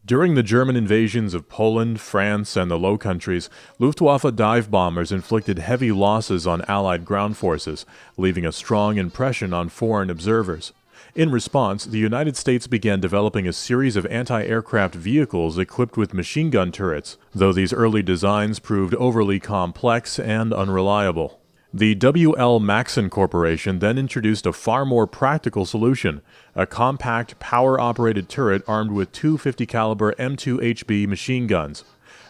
During the German invasions of Poland, France, and the Low Countries, Luftwaffe dive bombers inflicted heavy losses on Allied ground forces, leaving a strong impression on foreign observers. In response, the United States began developing a series of anti-aircraft vehicles equipped with machine gun turrets, though these early designs proved overly complex and unreliable. The W.L. Maxon Corporation then introduced a far more practical solution, a compact, power-operated turret armed with two 50-caliber M2HB machine guns.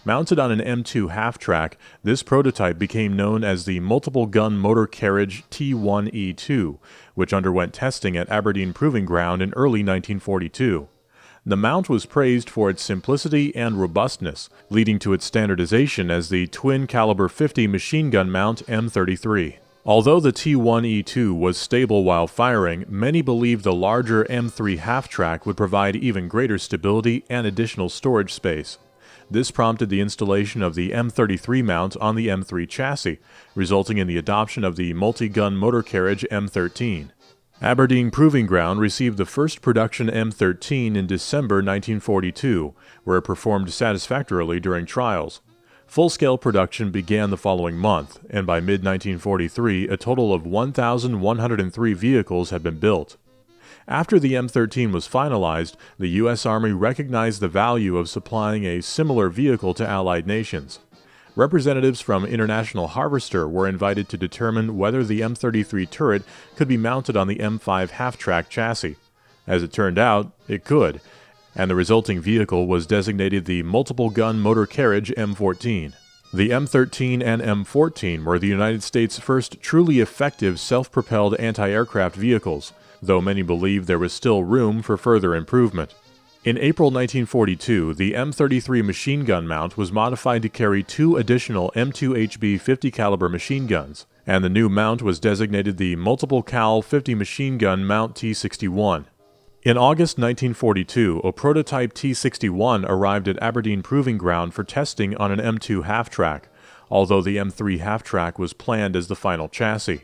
Mounted on an M2 half-track, this prototype became known as the multiple-gun motor carriage T1E2, which underwent testing at Aberdeen Proving Ground in early 1942. The mount was praised for its simplicity and robustness, leading to its standardization as the twin-caliber 50 machine gun mount M33. Although the T1E2 was stable while firing, many believed the larger M3 half-track would provide even greater stability and additional storage space. This prompted the installation of the M33 mount on the M3 chassis, resulting in the adoption of the multi-gun motor carriage M13. Aberdeen Proving Ground received the first production M13 in December 1942, where it performed satisfactorily during trials. Full-scale production began the following month, and by mid-1943 a total of 1,103 vehicles had been built. After the M13 was finalized, the U.S. Army recognized the value of supplying a similar vehicle to Allied nations. Representatives from International Harvester were invited to determine whether the M33 turret could be mounted on the M5 half-track chassis. As it turned out, it could, and the resulting vehicle was designated the multiple-gun motor carriage M14. The M13 and M14 were the United States' first truly effective self-propelled anti-aircraft vehicles, though many believe there was still room for further improvement. In April 1942, the M33 machine gun mount was modified to carry two additional M2HB 50 caliber machine guns, and the new mount was designated the Multiple Cal 50 Machine Gun Mount T61. In August 1942, a prototype T61 arrived at Aberdeen Proving Ground for testing on an M2 half-track, although the M3 half-track was planned as the final chassis.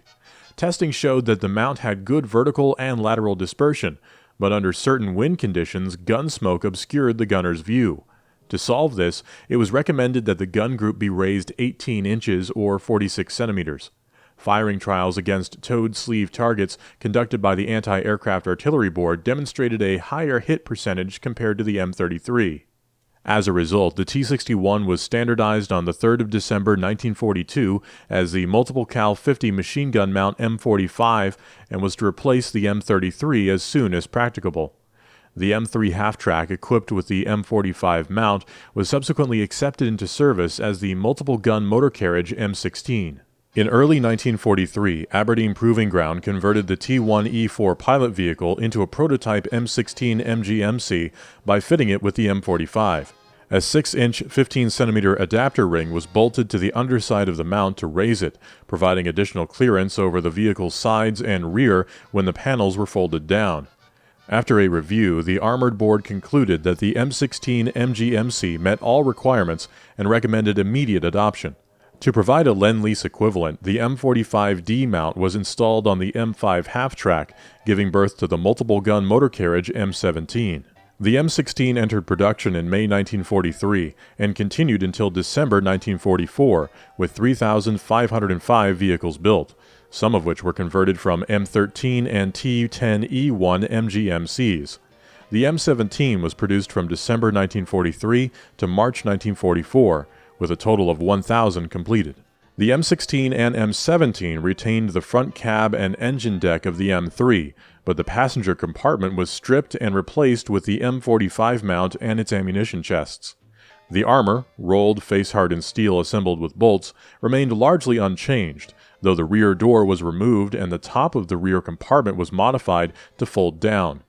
Testing showed that the mount had good vertical and lateral dispersion, but under certain wind conditions, gun smoke obscured the gunner's view. To solve this, it was recommended that the gun group be raised 18 inches or 46 centimeters. Firing trials against towed sleeve targets conducted by the Anti-Aircraft Artillery Board demonstrated a higher hit percentage compared to the M33. As a result, the T61 was standardized on the 3rd of December 1942 as the Multiple Cal 50 Machine Gun Mount M45 and was to replace the M33 as soon as practicable. The M3 half-track equipped with the M45 mount was subsequently accepted into service as the Multiple Gun Motor Carriage M16. In early 1943, Aberdeen Proving Ground converted the T1E4 pilot vehicle into a prototype M16 MGMC by fitting it with the M45. A 6-inch, 15-centimeter adapter ring was bolted to the underside of the mount to raise it, providing additional clearance over the vehicle's sides and rear when the panels were folded down. After a review, the Armored Board concluded that the M16 MGMC met all requirements and recommended immediate adoption. To provide a lend-lease equivalent, the M45D mount was installed on the M5 half-track, giving birth to the multiple-gun motor carriage M17. The M16 entered production in May 1943 and continued until December 1944, with 3,505 vehicles built, some of which were converted from M13 and T10E1 MGMCs. The M17 was produced from December 1943 to March 1944, with a total of 1,000 completed. The M16 and M17 retained the front cab and engine deck of the M3, but the passenger compartment was stripped and replaced with the M45 mount and its ammunition chests. The armor, rolled face-hardened steel assembled with bolts, remained largely unchanged, though the rear door was removed and the top of the rear compartment was modified to fold down.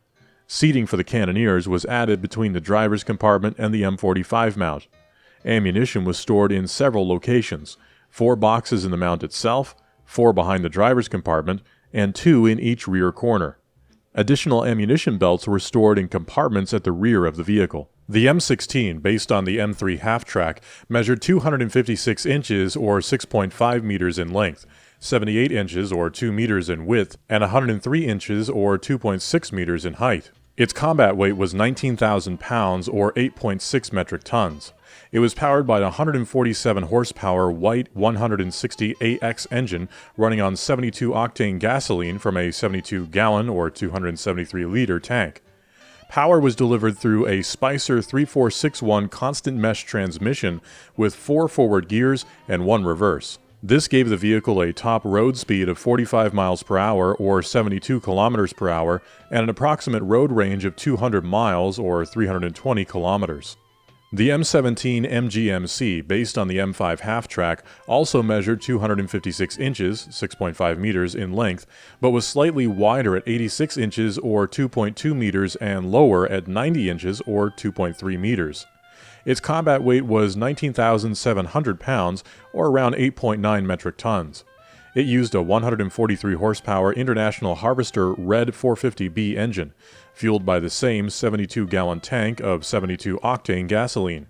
Seating for the cannoneers was added between the driver's compartment and the M45 mount. Ammunition was stored in several locations, 4 boxes in the mount itself, 4 behind the driver's compartment, and 2 in each rear corner. Additional ammunition belts were stored in compartments at the rear of the vehicle. The M16, based on the M3 half-track, measured 256 inches or 6.5 meters in length, 78 inches or 2 meters in width, and 103 inches or 2.6 meters in height. Its combat weight was 19,000 pounds or 8.6 metric tons. It was powered by a 147 horsepower White 160 AX engine running on 72-octane gasoline from a 72-gallon or 273-liter tank. Power was delivered through a Spicer 3461 constant mesh transmission with 4 forward gears and 1 reverse. This gave the vehicle a top road speed of 45 miles per hour or 72 kilometers per hour and an approximate road range of 200 miles or 320 kilometers. The M17 MGMC, based on the M5 Halftrack, also measured 256 inches (6.5 meters) in length, but was slightly wider at 86 inches or 2.2 meters and lower at 90 inches or 2.3 meters. Its combat weight was 19,700 pounds or around 8.9 metric tons. It used a 143 horsepower International Harvester Red 450B engine, fueled by the same 72-gallon tank of 72-octane gasoline.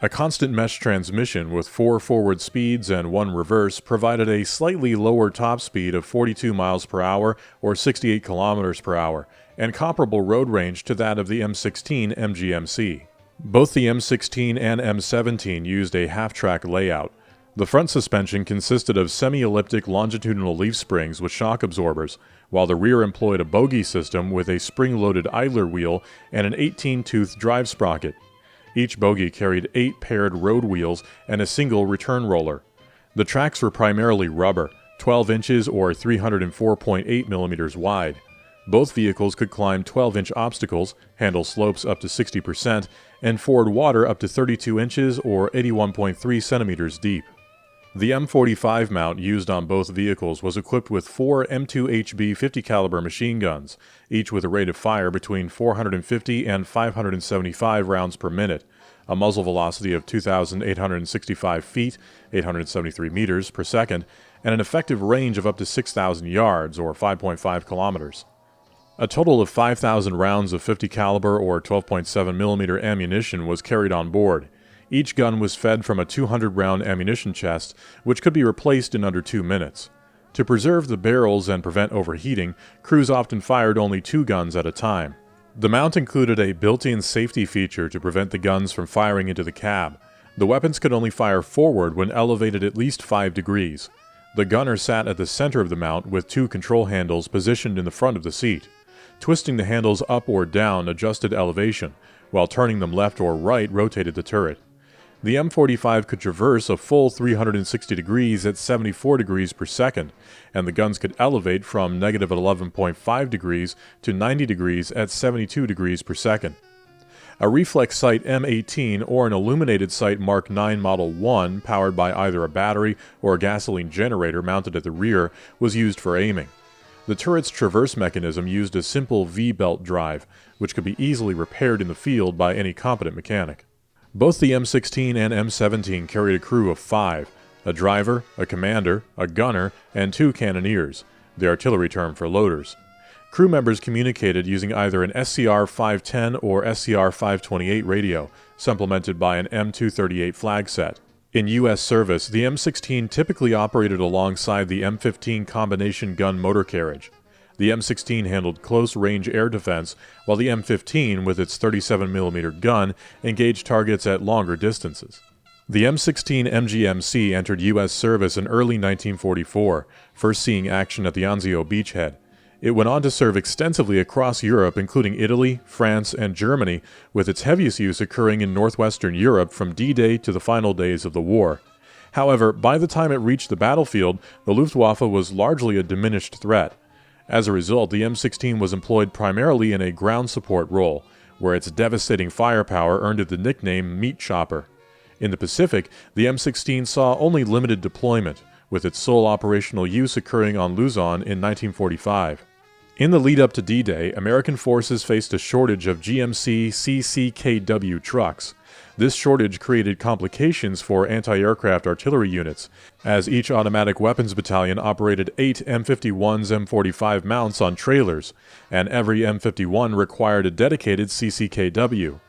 A constant mesh transmission with 4 forward speeds and 1 reverse provided a slightly lower top speed of 42 miles per hour or 68 kilometers per hour, and comparable road range to that of the M16 MGMC. Both the M16 and M17 used a half-track layout. The front suspension consisted of semi-elliptic longitudinal leaf springs with shock absorbers, while the rear employed a bogie system with a spring-loaded idler wheel and an 18-tooth drive sprocket. Each bogie carried 8 paired road wheels and a single return roller. The tracks were primarily rubber, 12 inches or 304.8 millimeters wide. Both vehicles could climb 12-inch obstacles, handle slopes up to 60%, and ford water up to 32 inches or 81.3 centimeters deep. The M45 mount used on both vehicles was equipped with 4 M2HB 50 caliber machine guns, each with a rate of fire between 450 and 575 rounds per minute, a muzzle velocity of 2,865 feet, 873 meters per second, and an effective range of up to 6,000 yards or 5.5 kilometers. A total of 5,000 rounds of 50 caliber or 12.7 millimeter ammunition was carried on board. Each gun was fed from a 200-round ammunition chest, which could be replaced in under 2 minutes. To preserve the barrels and prevent overheating, crews often fired only 2 guns at a time. The mount included a built-in safety feature to prevent the guns from firing into the cab. The weapons could only fire forward when elevated at least 5 degrees. The gunner sat at the center of the mount with 2 control handles positioned in the front of the seat. Twisting the handles up or down adjusted elevation, while turning them left or right rotated the turret. The M45 could traverse a full 360 degrees at 74 degrees per second, and the guns could elevate from negative 11.5 degrees to 90 degrees at 72 degrees per second. A reflex sight M18 or an illuminated sight Mark 9 Model 1, powered by either a battery or a gasoline generator mounted at the rear, was used for aiming. The turret's traverse mechanism used a simple V-belt drive, which could be easily repaired in the field by any competent mechanic. Both the M16 and M17 carried a crew of 5, a driver, a commander, a gunner, and 2 cannoneers, the artillery term for loaders. Crew members communicated using either an SCR-510 or SCR-528 radio, supplemented by an M238 flag set. In U.S. service, the M16 typically operated alongside the M15 combination gun motor carriage. The M16 handled close-range air defense, while the M15, with its 37mm gun, engaged targets at longer distances. The M16 MGMC entered U.S. service in early 1944, first seeing action at the Anzio beachhead. It went on to serve extensively across Europe, including Italy, France, and Germany, with its heaviest use occurring in northwestern Europe from D-Day to the final days of the war. However, by the time it reached the battlefield, the Luftwaffe was largely a diminished threat. As a result, the M16 was employed primarily in a ground support role, where its devastating firepower earned it the nickname Meat Chopper. In the Pacific, the M16 saw only limited deployment, with its sole operational use occurring on Luzon in 1945. In the lead-up to D-Day, American forces faced a shortage of GMC CCKW trucks. This shortage created complications for anti-aircraft artillery units, as each automatic weapons battalion operated 8 M51s M45 mounts on trailers, and every M51 required a dedicated CCKW.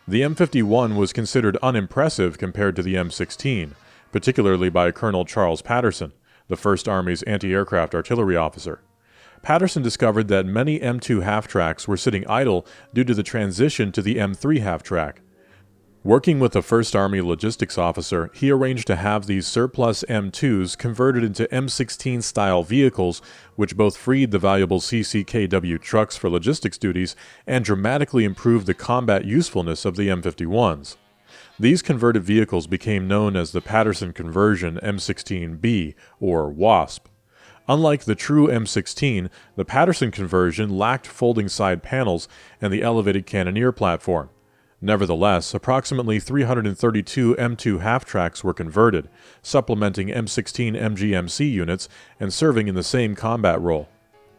The M51 was considered unimpressive compared to the M16, particularly by Colonel Charles Patterson, the First Army's anti-aircraft artillery officer. Patterson discovered that many M2 half-tracks were sitting idle due to the transition to the M3 half-track. Working with a First Army logistics officer, he arranged to have these surplus M2s converted into M16-style vehicles, which both freed the valuable CCKW trucks for logistics duties and dramatically improved the combat usefulness of the M51s. These converted vehicles became known as the Patterson Conversion M16B, or WASP. Unlike the true M16, the Patterson Conversion lacked folding side panels and the elevated cannoneer platform. Nevertheless, approximately 332 M2 half-tracks were converted, supplementing M16 MGMC units and serving in the same combat role.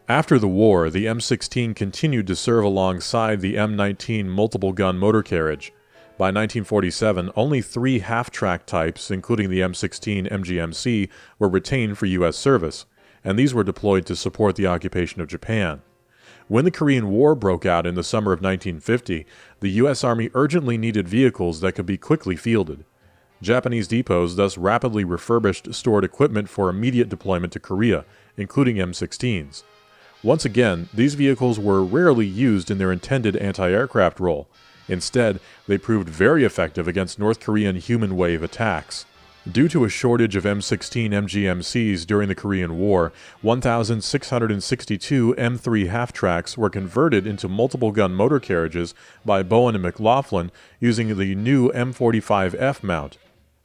After the war, the M16 continued to serve alongside the M19 multiple-gun motor carriage. By 1947, only 3 half-track types, including the M16 MGMC, were retained for U.S. service, and these were deployed to support the occupation of Japan. When the Korean War broke out in the summer of 1950, the U.S. Army urgently needed vehicles that could be quickly fielded. Japanese depots thus rapidly refurbished stored equipment for immediate deployment to Korea, including M16s. Once again, these vehicles were rarely used in their intended anti-aircraft role. Instead, they proved very effective against North Korean human wave attacks. Due to a shortage of M16 MGMCs during the Korean War, 1,662 M3 half-tracks were converted into multiple-gun motor carriages by Bowen and McLaughlin using the new M45F mount.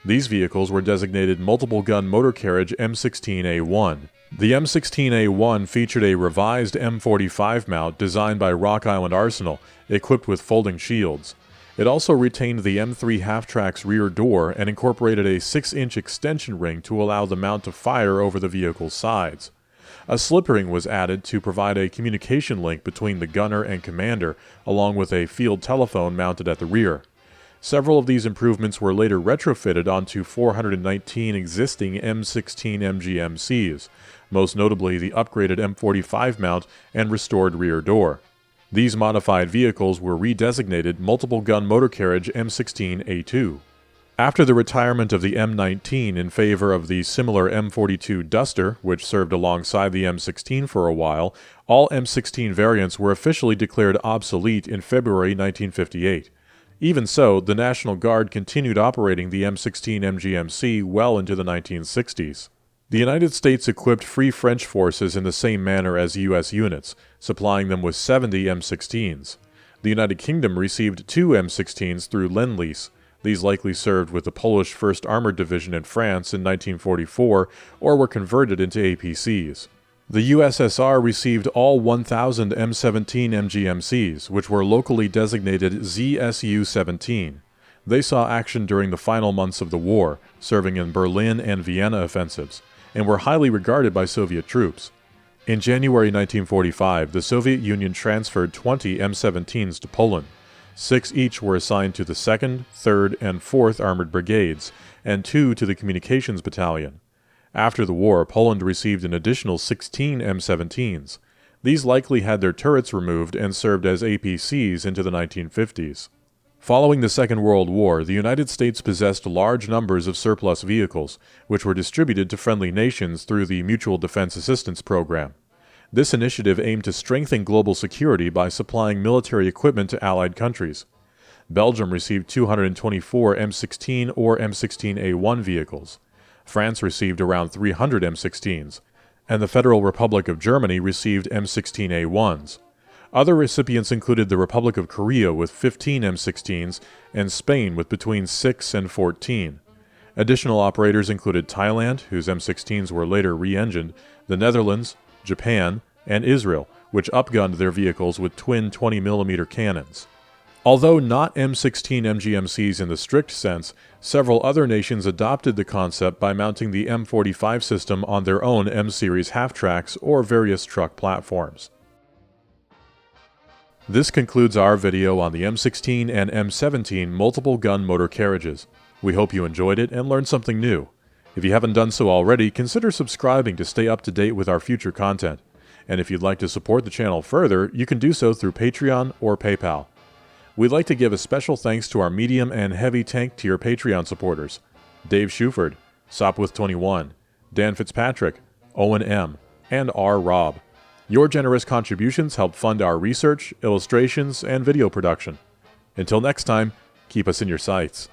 These vehicles were designated multiple-gun motor carriage M16A1. The M16A1 featured a revised M45 mount designed by Rock Island Arsenal, equipped with folding shields. It also retained the M3 half-track's rear door and incorporated a 6-inch extension ring to allow the mount to fire over the vehicle's sides. A slip ring was added to provide a communication link between the gunner and commander, along with a field telephone mounted at the rear. Several of these improvements were later retrofitted onto 419 existing M16 MGMCs, most notably the upgraded M45 mount and restored rear door. These modified vehicles were redesignated multiple-gun motor carriage M16A2. After the retirement of the M19 in favor of the similar M42 Duster, which served alongside the M16 for a while, all M16 variants were officially declared obsolete in February 1958. Even so, the National Guard continued operating the M16 MGMC well into the 1960s. The United States equipped Free French forces in the same manner as U.S. units, supplying them with 70 M16s. The United Kingdom received 2 M16s through lend-lease. These likely served with the Polish 1st Armored Division in France in 1944 or were converted into APCs. The USSR received all 1,000 M17 MGMCs, which were locally designated ZSU-17. They saw action during the final months of the war, serving in Berlin and Vienna offensives, and were highly regarded by Soviet troops. In January 1945, the Soviet Union transferred 20 M17s to Poland. 6 each were assigned to the 2nd, 3rd, and 4th Armored Brigades, and 2 to the Communications Battalion. After the war, Poland received an additional 16 M17s. These likely had their turrets removed and served as APCs into the 1950s. Following the Second World War, the United States possessed large numbers of surplus vehicles, which were distributed to friendly nations through the Mutual Defense Assistance Program. This initiative aimed to strengthen global security by supplying military equipment to Allied countries. Belgium received 224 M16 or M16A1 vehicles. France received around 300 M16s, and the Federal Republic of Germany received M16A1s. Other recipients included the Republic of Korea with 15 M16s and Spain with between 6 and 14. Additional operators included Thailand, whose M16s were later re-engined, the Netherlands, Japan, and Israel, which upgunned their vehicles with twin 20mm cannons. Although not M16 MGMCs in the strict sense, several other nations adopted the concept by mounting the M45 system on their own M-series half-tracks or various truck platforms. This concludes our video on the M16 and M17 multiple-gun motor carriages. We hope you enjoyed it and learned something new. If you haven't done so already, consider subscribing to stay up to date with our future content. And if you'd like to support the channel further, you can do so through Patreon or PayPal. We'd like to give a special thanks to our medium and heavy tank tier Patreon supporters: Dave Shuford, Sopwith21, Dan Fitzpatrick, Owen M., and R. Robb. Your generous contributions help fund our research, illustrations, and video production. Until next time, keep us in your sights.